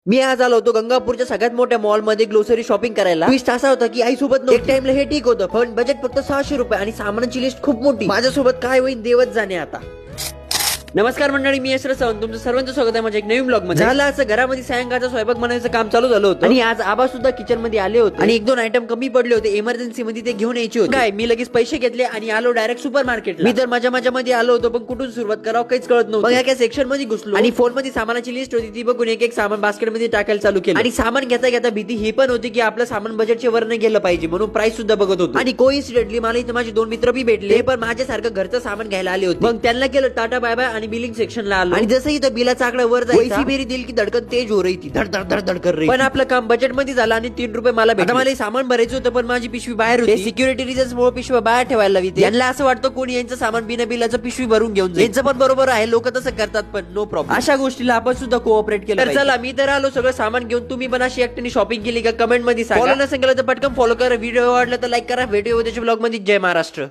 मी आज आलो होतो गंगापूरच्या सगळ्यात मोठ्या मॉल मध्ये ग्लोसरी शॉपिंग करायला. ट्विस्ट असा होता की आई सोबत एक टाइमला हे ठीक होतं, पण बजेट फक्त 600 रुपये आणि सामानाची लिस्ट खूप मोठी. माझ्यासोबत काय होईल देवच जाणे आता. नमस्कार मंडळी, मी यश सावंत, तुमचं सर्वांचं स्वागत आहे माझ्या एक नवीन ब्लॉग मध्ये. झालं असं, घरामध्ये सायंकाळचा स्वयंपाक बनवायचं काम चालू झालं होतं आणि आज आबा सुद्धा किचन मध्ये आले होते आणि एक दोन आयटम कमी पडले होते, इमर्जन्सी मध्ये ते घेऊन यायचे होते. काय मी लगेच पैसे घेतले आणि आलो डायरेक्ट सुपर मार्केट. मी तर माझ्या मध्ये आलो होतो, पण कुठून सुरुवात करावं काहीच कळत नव्हतं. मग एका सेक्शन मध्ये घुसलो आणि फोन मध्ये सामानाची लिस्ट होती ती बघून एक एक सामान बास्केट मध्ये टाकायला चालू केलं. आणि सामान घेता घेता भीती ही पण होती की आपलं सामान बजेटच्या वर नाही गेलं पाहिजे, म्हणून प्राइस सुद्धा बघत होतो. आणि कोइन्सिडेंटली मला इथे माझे दोन मित्र बी भेटले, पण माझ्यासारखं घरचं सामान घ्यायला आले होते. मग त्यांना केलं टाटा बाय बाय आणि बिलिंग सेक्शनला आणि जसं इथं बिलाचा आकडा वर जायचा, मेरी दिल की धडकन तेज हो रही थी, धड धड धड धड कर रही. पण आपलं काम बजेट मध्ये झालं आणि 3 रुपये मला भेटले. मला सामान भरायचं होतं, पण माझी पिशवी बाहेर होती. सिक्युरिटी रिझन्स मुळे पिशवी बाहेर ठेवायला लावी. यांना असं वाटतं कोणी यांचं सामान बिना बिलाचं पिशवी भरून घेऊन जाईल. यांचं पण बरोबर आहे, लोक तसं करतात, पण नो प्रॉब्लेम. अशा गोष्टीला आपण सुद्धा कोऑपरेट केलं. चला मी तर आलो सगळं सामान घेऊन. तुम्ही पण अशी एकट्याने शॉपिंग केली का कमेंट मध्ये सांगा. फॉलो नसेल केलं तर पटकन फॉलो करा. व्हिडिओ आवडला तर लाईक करा. व्हिडिओ उद्याच्या ब्लॉग मध्ये. जय महाराष्ट्र.